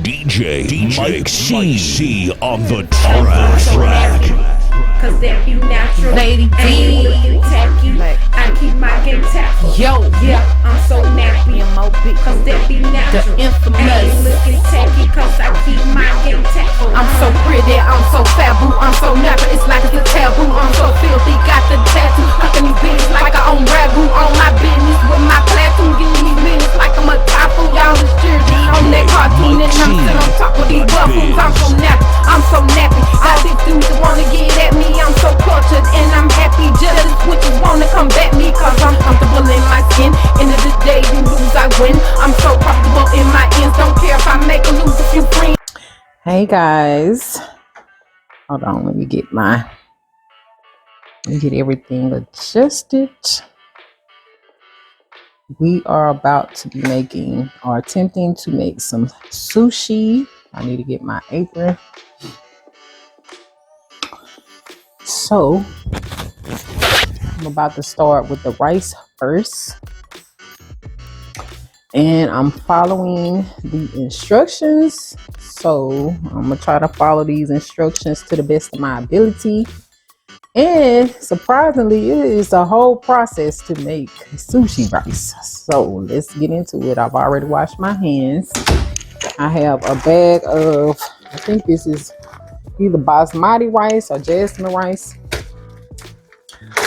DJ Make Sushi on the track. Cause that be natural. Lady D. Looking tacky. I keep my game tacky. Yo, yeah, I'm so nappy. Cause that be natural. The infamous. Looking tacky cause I keep my game tacky. I'm so pretty, I'm so faboo, I'm so natural, it's like it's a taboo. I'm so filthy, got the tattoo. Cooking these beans like I own ragu. On my business with my platoon. Getting these minutes like I'm a typhoon. Y'all is cheering on that cartoon. And I'm sitting on top of these buffoons. I'm so nappy, I'm so nappy. All these dudes that wanna get at me, I'm so cultured and I'm happy. Jealous witches wanna come back me cause I'm comfortable in my skin. End of the day, you lose, I win. I'm so comfortable in my ends. Don't care if I make or lose a few friends. Hey guys, hold on, let me get everything adjusted. We are about to be making or attempting to make some sushi. I need to get my apron. So I'm about to start with the rice first, and I'm following the instructions. So I'm gonna try to follow these instructions to the best of my ability. And surprisingly, it is a whole process to make sushi rice. So let's get into it. I've already washed my hands. I have a bag of, I think this is either basmati rice or jasmine rice.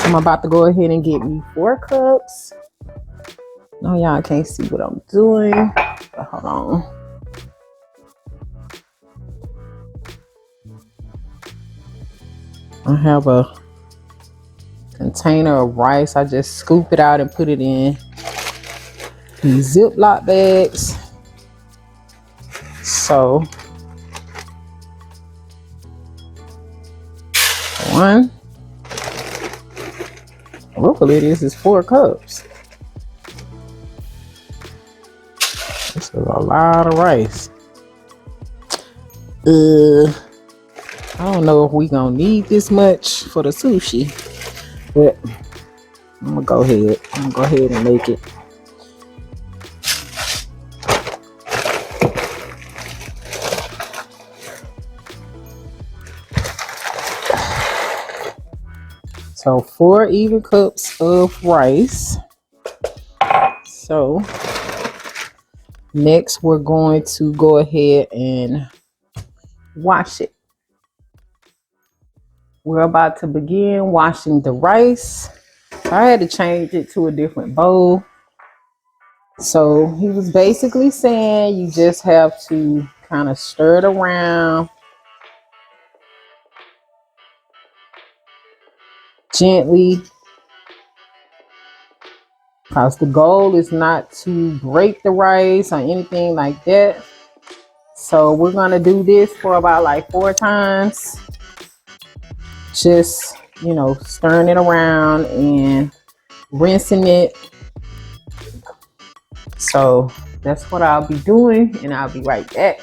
I'm about to go ahead and get me 4 cups. No, y'all can't see what I'm doing, but hold on. I have a container of rice. I just scoop it out and put it in these Ziploc bags. So 1. Hopefully this is 4 cups. This is a lot of rice. I don't know if we gonna need this much for the sushi, but I'm gonna go ahead and make it. So 4 even cups of rice. So next we're going to go ahead and wash it. We're about to begin washing the rice. I had to change it to a different bowl. So he was basically saying you just have to kind of stir it around gently, because the goal is not to break the rice or anything like that. So we're gonna do this for about like 4 times. Just, you know, stirring it around and rinsing it. So that's what I'll be doing, and I'll be right back.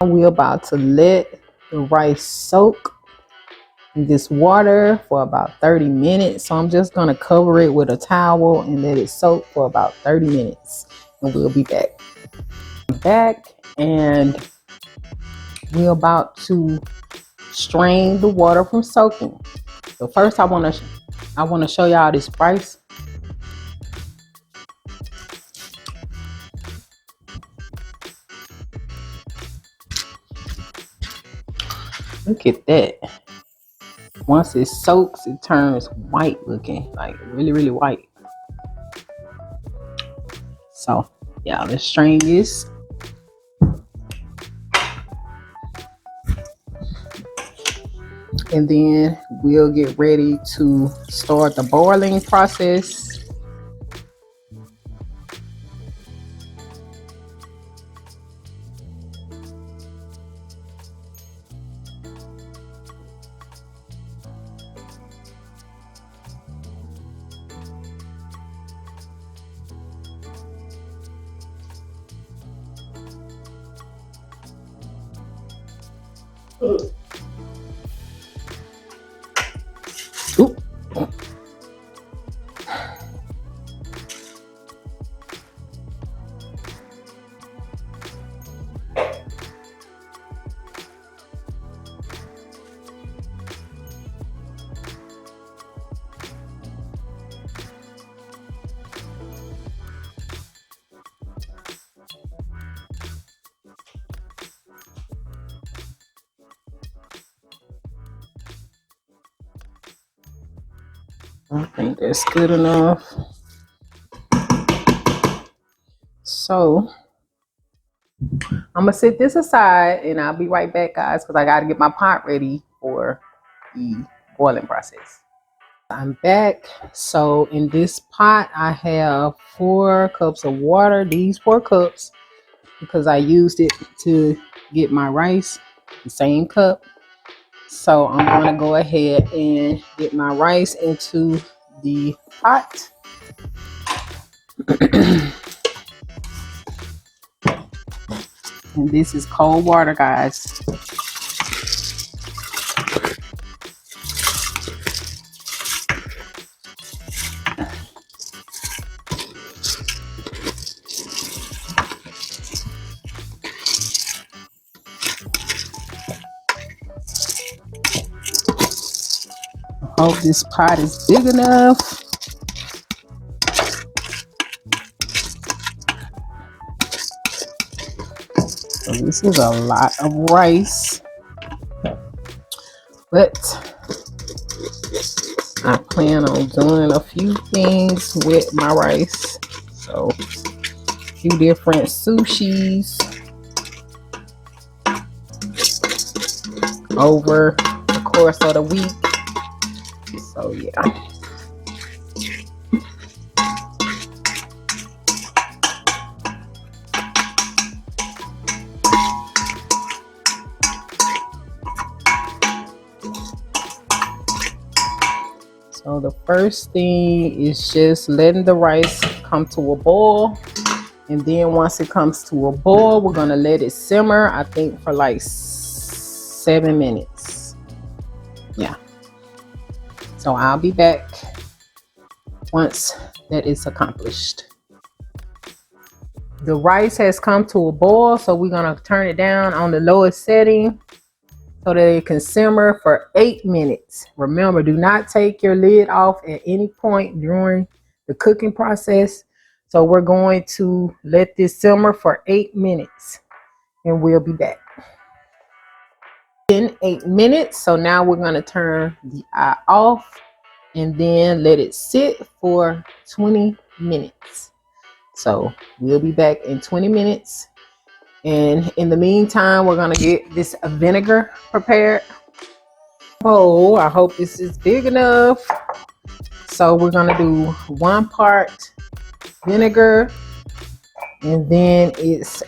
We're about to let the rice soak in this water for about 30 minutes. So I'm just going to cover it with a towel and let it soak for about 30 minutes. And we'll be back. And we're about to strain the water from soaking. So first I want to show y'all this rice. Look at that. Once it soaks, it turns white looking, like really, really white. So yeah, let's strain this. And then we'll get ready to start the boiling process. Oop. I think that's good enough. So I'm gonna set this aside and I'll be right back, guys, because I got to get my pot ready for the boiling process. I'm back. So in this pot I have 4 cups of water. These 4 cups, because I used it to get my rice, the same cup. So I'm going to go ahead and get my rice into the pot. And this is cold water, guys. I hope this pot is big enough. So this is a lot of rice, but I plan on doing a few things with my rice. So a few different sushis over the course of the week. So yeah. So the first thing is just letting the rice come to a boil. And then once it comes to a boil, we're gonna let it simmer, I think for like 7 minutes. Yeah. So I'll be back once that is accomplished. The rice has come to a boil, so we're gonna turn it down on the lowest setting so that it can simmer for 8 minutes. Remember, do not take your lid off at any point during the cooking process. So we're going to let this simmer for 8 minutes and we'll be back. In 8 minutes, so now we're going to turn the eye off and then let it sit for 20 minutes. So we'll be back in 20 minutes. And in the meantime, we're going to get this vinegar prepared. Oh, I hope this is big enough. So we're going to do 1 part vinegar, and then it's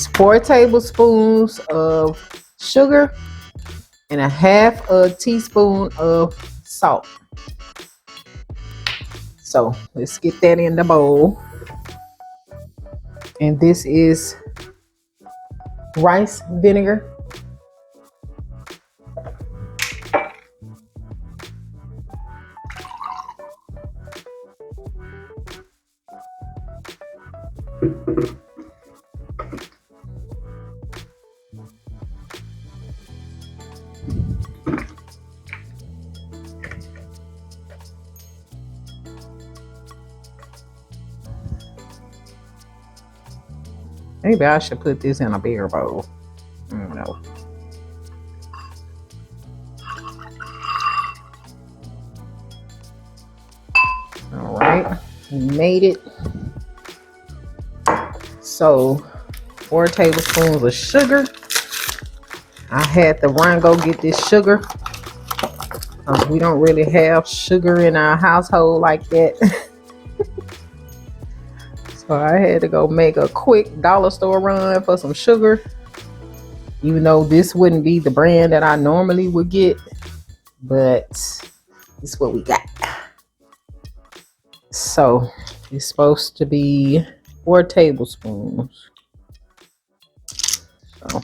4 tablespoons of sugar and a half a teaspoon of salt. So let's get that in the bowl. And this is rice vinegar. Maybe I should put this in a bigger bowl. I don't know. All right, we made it. So 4 tablespoons of sugar. I had to run go get this sugar. We don't really have sugar in our household like that. So I had to go make a quick dollar store run for some sugar. Even though this wouldn't be the brand that I normally would get. But it's what we got. So it's supposed to be 4 tablespoons. So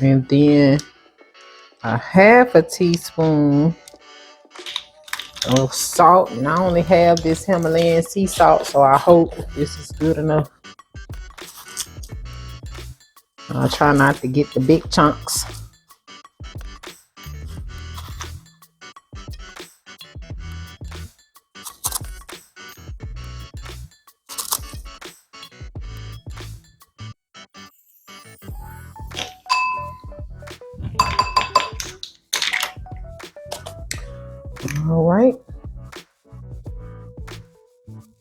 and then a half a teaspoon of salt, and I only have this Himalayan sea salt, so I hope this is good enough. I'll try not to get the big chunks. All right.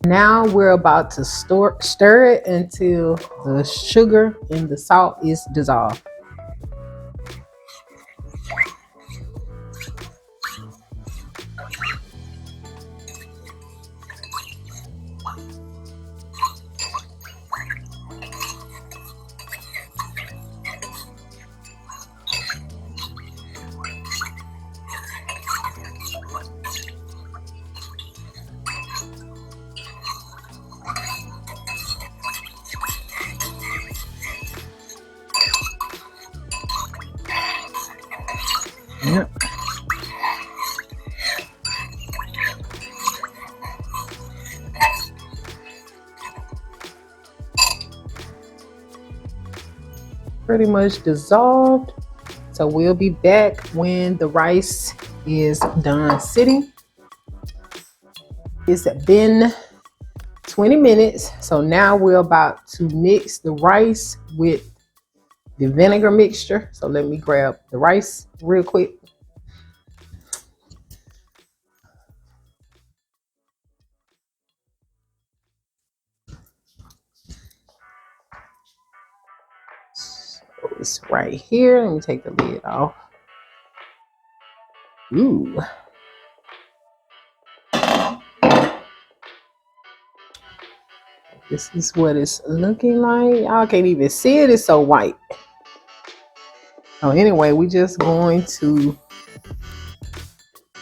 Now we're about to stir it until the sugar and the salt is dissolved. Yep. Pretty much dissolved. So we'll be back when the rice is done sitting. It's been 20 minutes. So now we're about to mix the rice with the vinegar mixture. So let me grab the rice real quick. So it's right here. Let me take the lid off. Ooh. This is what it's looking like. Y'all can't even see it. It's so white. So anyway, we just going to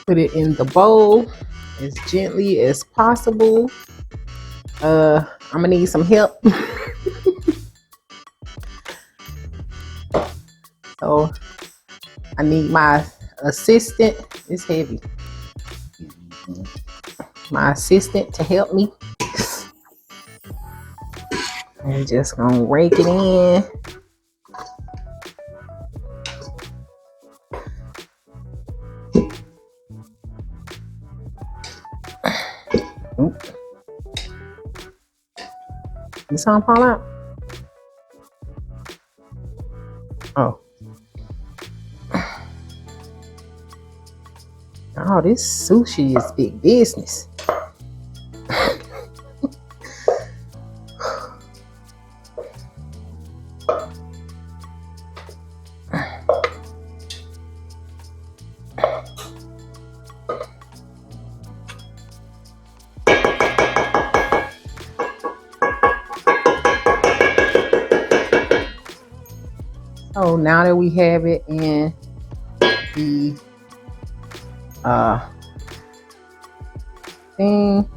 put it in the bowl as gently as possible. I'm gonna need some help. So I need my assistant. It's heavy. My assistant to help me. I'm just gonna rake it in. Oop. This song fall out? Oh. Oh, this sushi is big business. So now that we have it in the thing,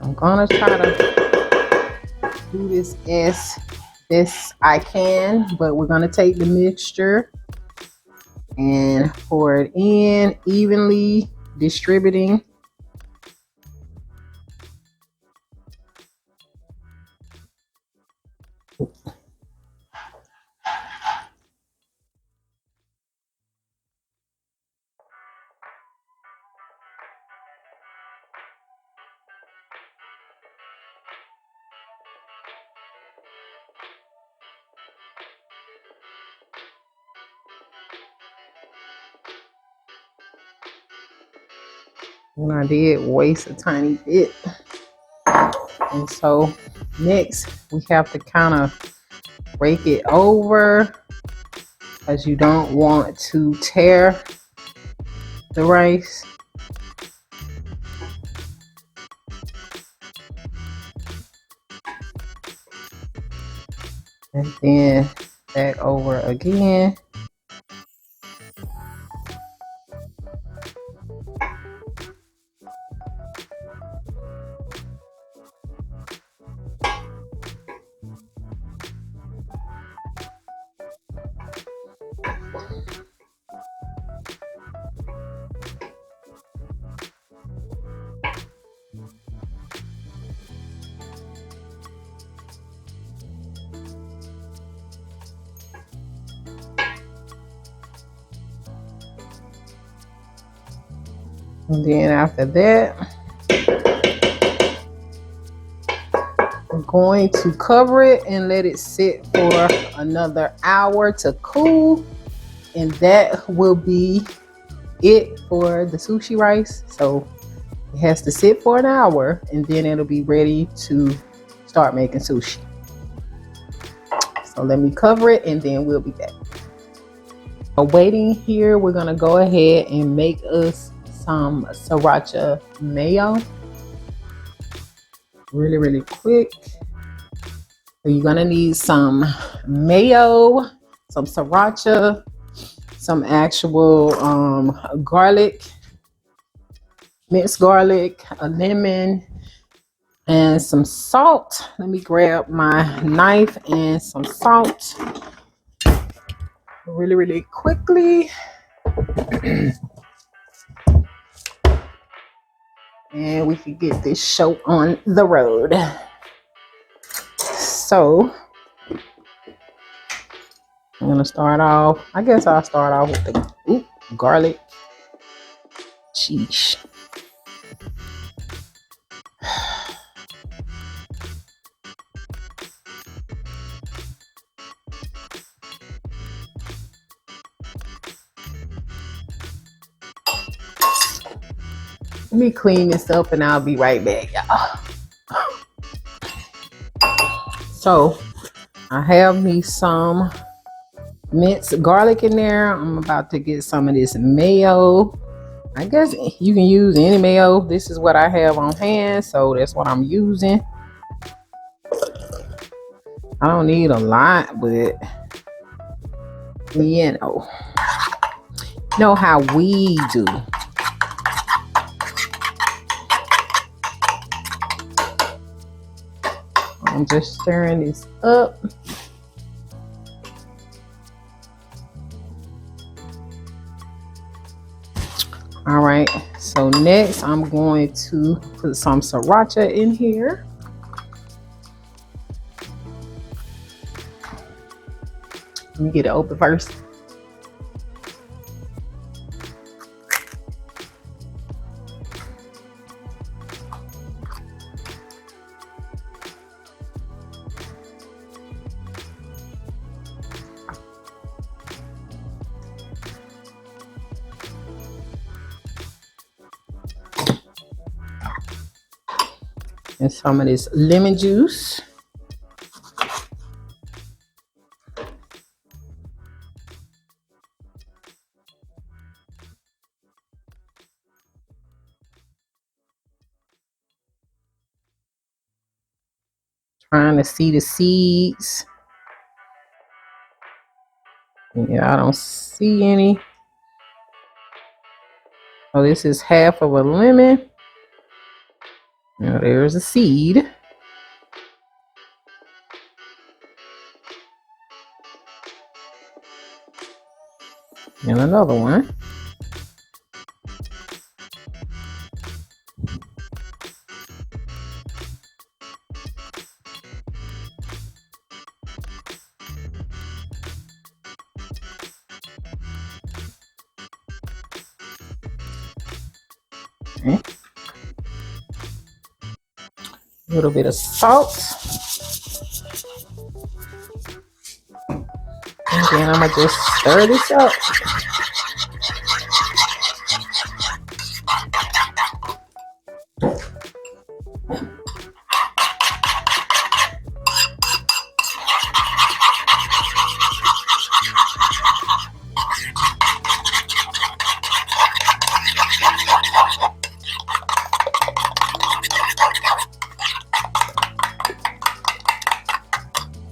I'm gonna try to do this as best I can, but we're gonna take the mixture and pour it in evenly, distributing. And I did waste a tiny bit. And so next we have to kind of rake it over, because you don't want to tear the rice. And then back over again. And then after that, I'm going to cover it and let it sit for another hour to cool. And that will be it for the sushi rice. So it has to sit for an hour, and then it'll be ready to start making sushi. So let me cover it and then we'll be back. Waiting here, we're gonna go ahead and make us some sriracha mayo really quick. So you're gonna need some mayo, some sriracha, some actual garlic, minced garlic, a lemon, and some salt. Let me grab my knife and some salt really quickly. And we can get this show on the road. So I'm gonna start off, I guess I'll start off with the garlic. Sheesh. Let me clean this up and I'll be right back, y'all. So I have me some minced garlic in there. I'm about to get some of this mayo. I guess you can use any mayo. This is what I have on hand, so that's what I'm using. I don't need a lot, but you know how we do. I'm just stirring this up. All right, so next I'm going to put some sriracha in here. Let me get it open first. And some of this lemon juice. Trying to see the seeds. Yeah, I don't see any. Oh, this is half of a lemon. Now there's a seed. And another one. Okay. A little bit of salt. And then I'm going to just stir this up.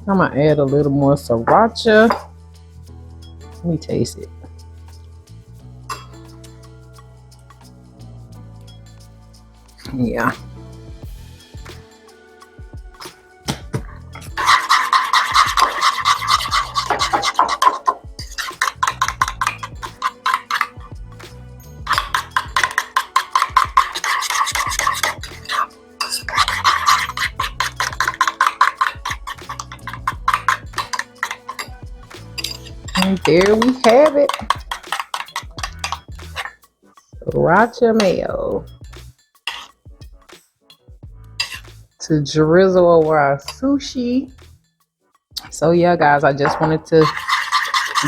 I'm going to add a little more sriracha. Let me taste it. Yeah. And there we have it. Sriracha mayo to drizzle over our sushi. So yeah, guys, I just wanted to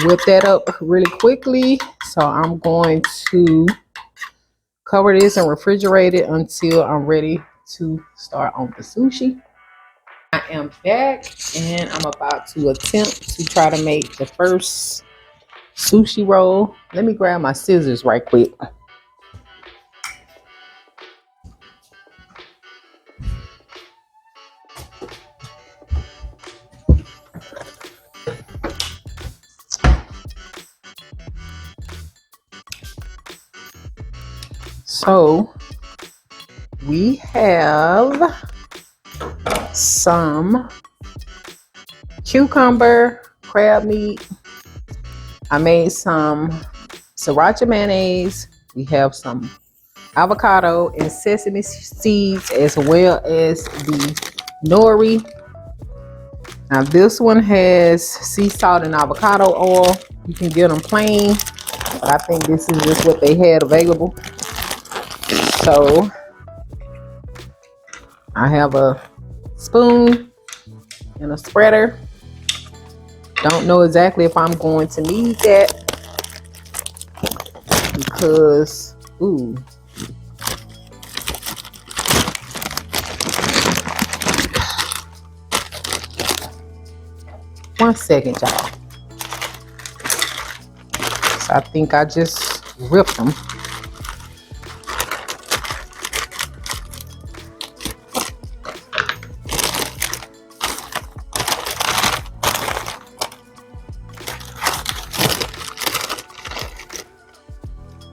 whip that up really quickly. So I'm going to cover this and refrigerate it until I'm ready to start on the sushi. I am back and I'm about to attempt to try to make the first sushi roll. Let me grab my scissors right quick. So we have some cucumber, crab meat. I made some sriracha mayonnaise. We have some avocado and sesame seeds, as well as the nori. Now this one has sea salt and avocado oil. You can get them plain, but I think this is just what they had available. So I have a spoon and a spreader. Don't know exactly if I'm going to need that because, ooh. One second, y'all. So I think I just ripped them.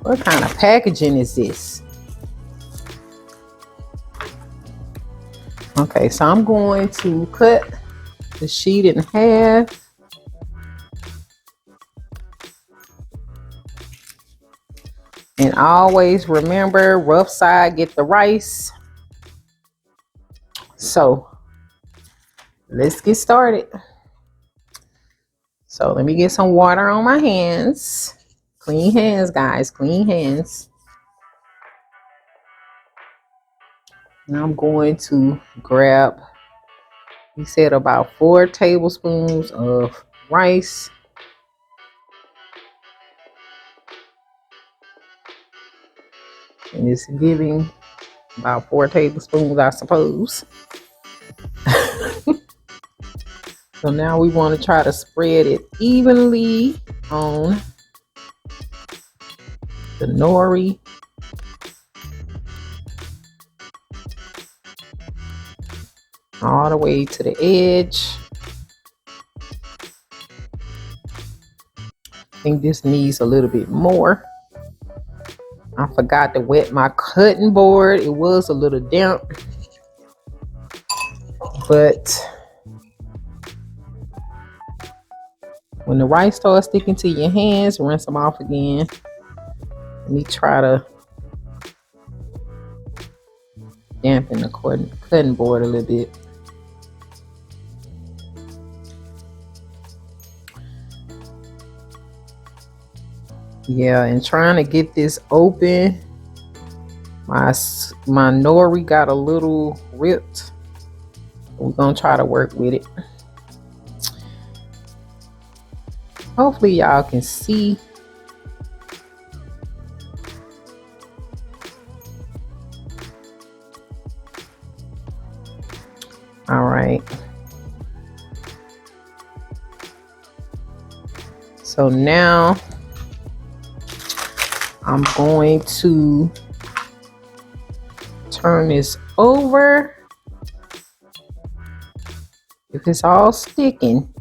What kind of packaging is this? Okay, so I'm going to cut the sheet in half. And always remember, rough side get the rice. So let's get started. So let me get some water on my hands. Clean hands, guys, clean hands. And I'm going to grab, we said about 4 tablespoons of rice. And it's giving about 4 tablespoons, I suppose. So now we want to try to spread it evenly on the nori. all the way to the edge. I think this needs a little bit more. I forgot to wet my cutting board. It was a little damp, but when the rice starts sticking to your hands, rinse them off again. Let me try to dampen the cutting board a little bit. Yeah, and trying to get this open, my nori got a little ripped. We're gonna try to work with it. Hopefully y'all can see. All right. So now I'm going to turn this over. If it's all sticking,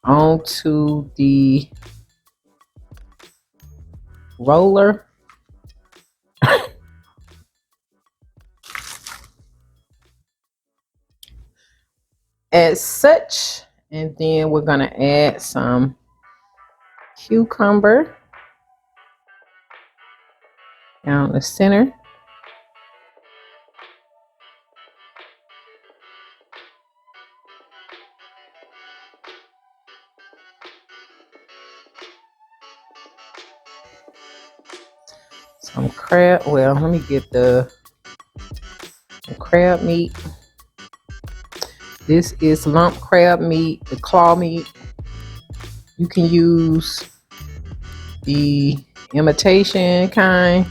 onto the roller. As such, and then we're gonna add some cucumber down the center. Some crab, well, let me get the crab meat. This is lump crab meat, the claw meat. You can use the imitation kind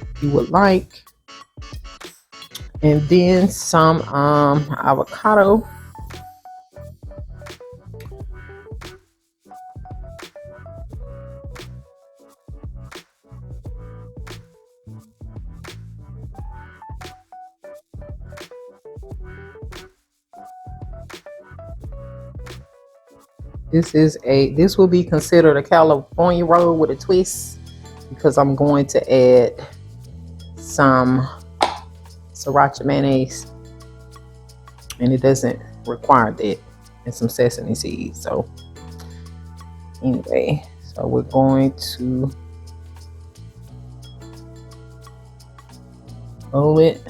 if you would like. And then some avocado. This will be considered a California roll with a twist, because I'm going to add some sriracha mayonnaise, and it doesn't require that, and some sesame seeds. So anyway, so we're going to roll it.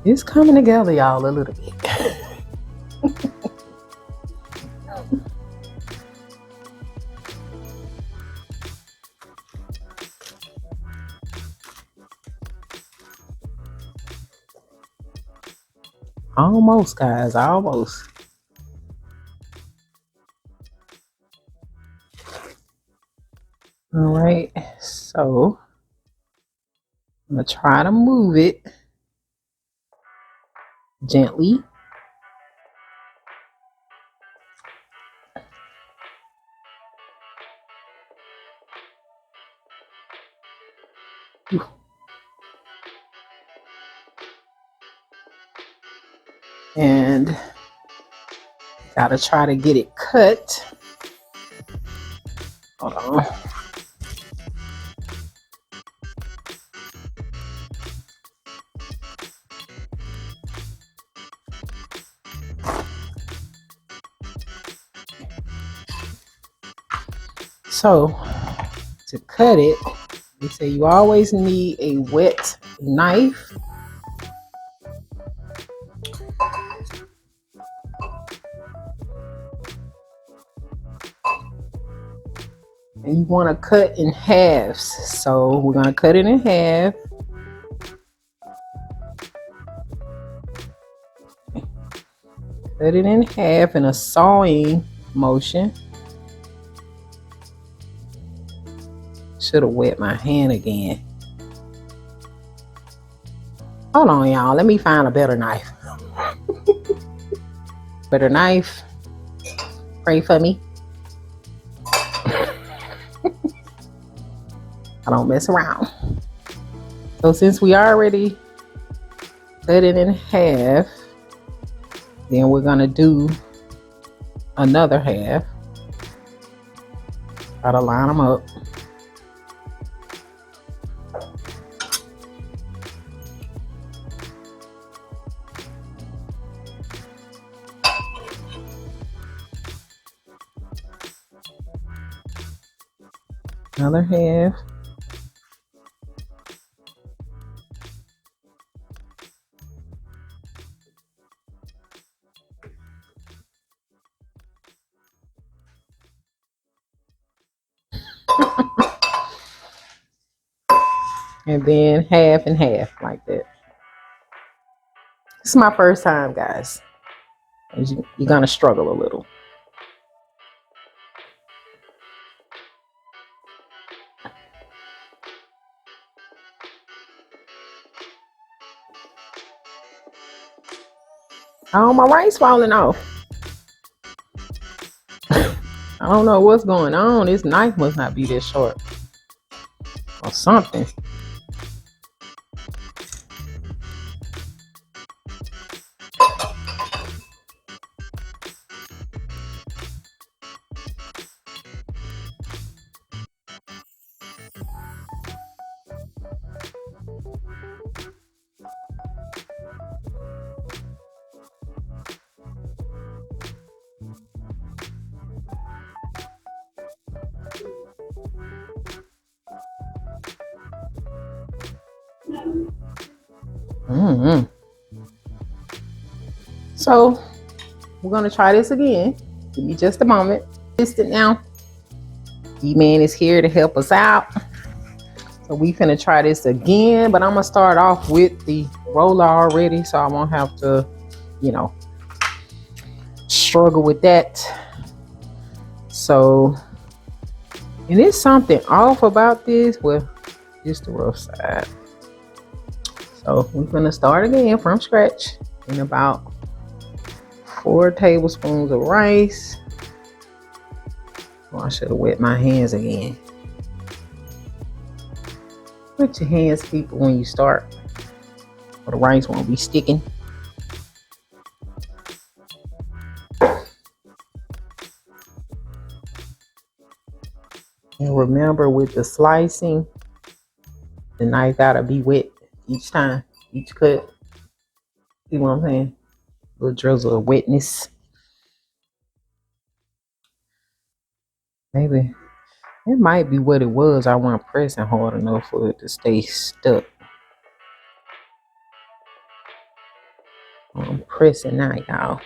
It's coming together, y'all, a little bit. Almost, guys, almost. All right, so I'm gonna try to move it gently. And gotta try to get it cut. Hold on. So to cut it, they say you always need a wet knife. And you want to cut in halves. So we're going to cut it in half. Cut it in half in a sawing motion. Should have wet my hand again. Hold on, y'all. Let me find a better knife. Better knife. Pray for me. I don't mess around. So since we already cut it in half, then we're gonna do another half. Try to line them up. Another half. And then half and half like that. This is my first time, guys. You're gonna struggle a little. Oh, my rice falling off. I don't know what's going on. This knife must not be this short or something. So we're gonna try this again. Give me just a moment. Assistant now. D-Man is here to help us out. So we finna try this again, but I'm gonna start off with the roller already, so I won't have to, you know, struggle with that. So, and there's something off about this. Well, just the rough side. So we're gonna start again from scratch in about 4 tablespoons of rice. Oh, I should have wet my hands again. Wet your hands, people, when you start, or the rice won't be sticking. And remember, with the slicing, the knife gotta be wet each time, each cut. See what I'm saying? A little drizzle of wetness. Maybe it might be what it was. I wasn't pressing hard enough for it to stay stuck. I'm pressing now, y'all.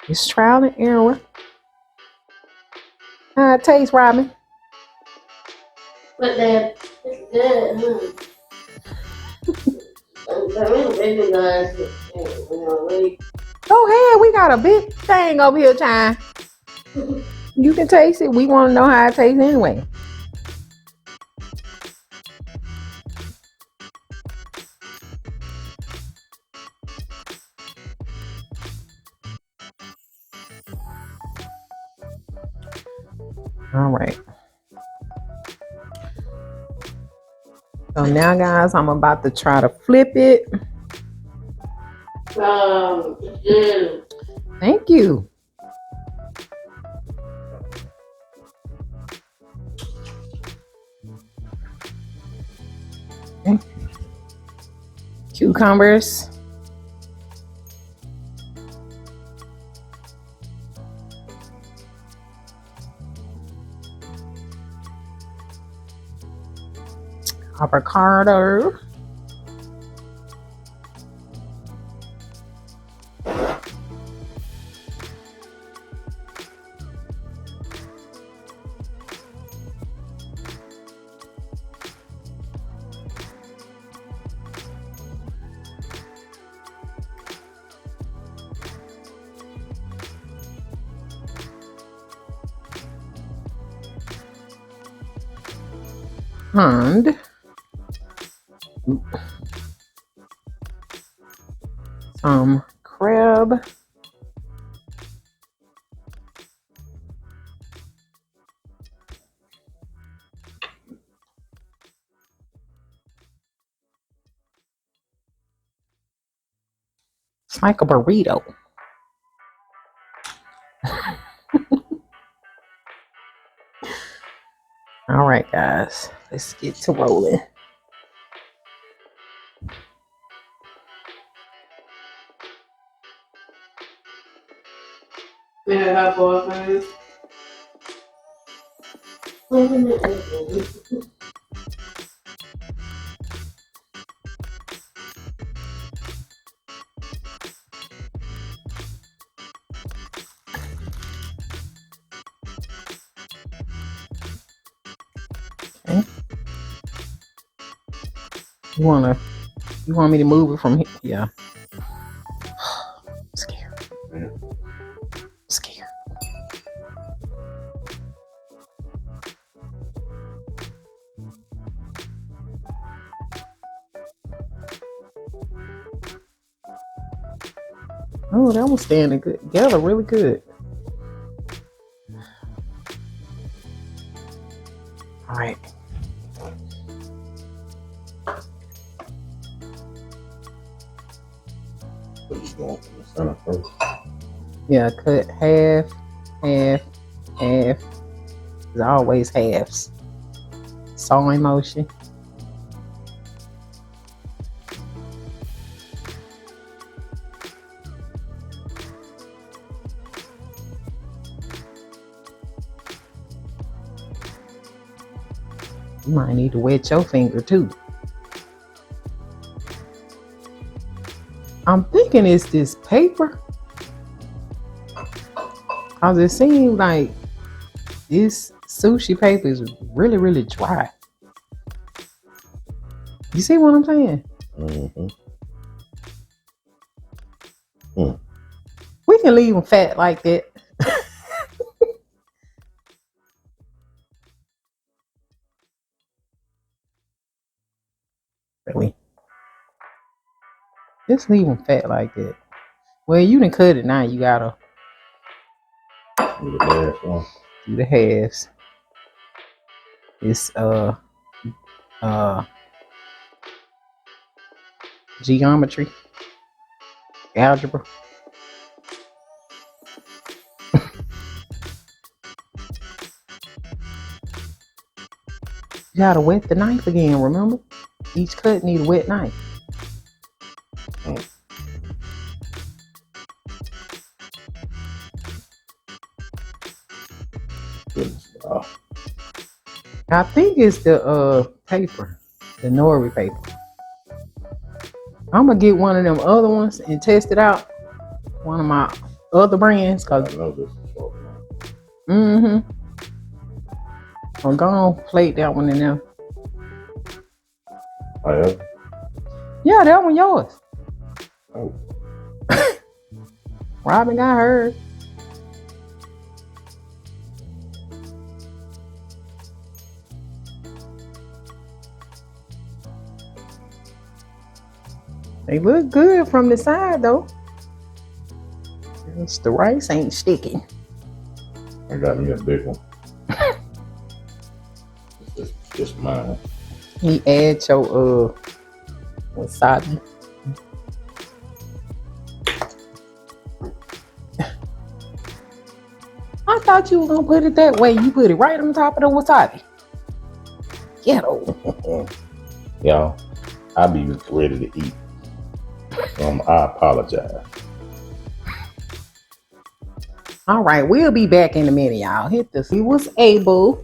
It's trial and error. How it tastes, Robin? But then it's good, Go ahead, we got a big thing over here, Chine. You can taste it. We want to know how it tastes anyway. All right. So now, guys, I'm about to try to flip it. Thank you. Okay. Cucumbers. Avocado. And some crab. It's like a burrito. All right, guys, let's get to rolling. Yeah, how far fast? Okay. You want me to move it from here? Yeah. I'm scared. I'm scared. Oh, that was standing good together, really good. All right. Yeah, cut half, half, half. There's always halves. Sawing motion. You might need to wet your finger too. I'm thinking it's this paper. Cause it seems like this sushi paper is really, really dry. You see what I'm saying? Mm-hmm. We can leave them fat like that. Really? Just leave them fat like that. Well, you done cut it now. You gotta do the halves. It's geometry, algebra. You gotta wet the knife again, remember? Each cut need a wet knife. I think it's the paper, the nori paper. I'm gonna get one of them other ones and test it out. One of my other brands, cause I know this is short. I'm gonna plate that one in there. Oh, yeah? Yeah, that one yours. Oh. Robin got hers. They look good from the side though. The rice ain't sticking. I got me a big one. It's just mine. He add your wasabi. I thought you were gonna put it that way. You put it right on top of the wasabi. Ghetto. Y'all, I be ready to eat. I apologize. All right, we'll be back in a minute, y'all. Hit this. We was able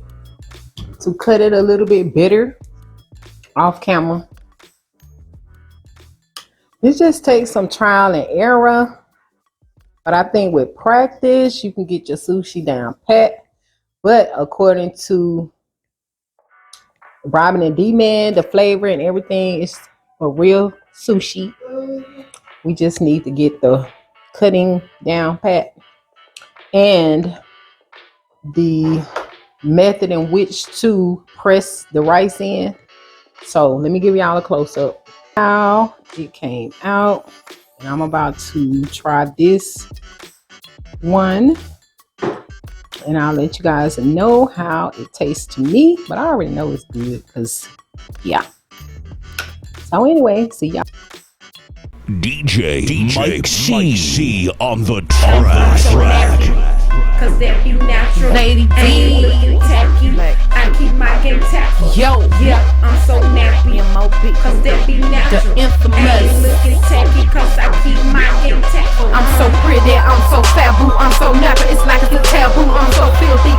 to cut it a little bit better off camera. It just takes some trial and error, but I think with practice you can get your sushi down pat. But according to Robin and D-Man, the flavor and everything is a real sushi. We just need to get the cutting down pat and the method in which to press the rice in. So let me give y'all a close up. How it came out, and I'm about to try this one, and I'll let you guys know how it tastes to me. But I already know it's good because, yeah. So anyway, see y'all. DJ Make Sushi on the track. Cause that be natural. Lady D. Ain't looking tacky. I keep my game tacky. Yo, yeah, I'm so nappy. Cause that be natural. the infamous. Ain't looking tacky. Cause I keep my game tacky. I'm so pretty, I'm so faboo, I'm so nappy. It's like it's a taboo. I'm so filthy.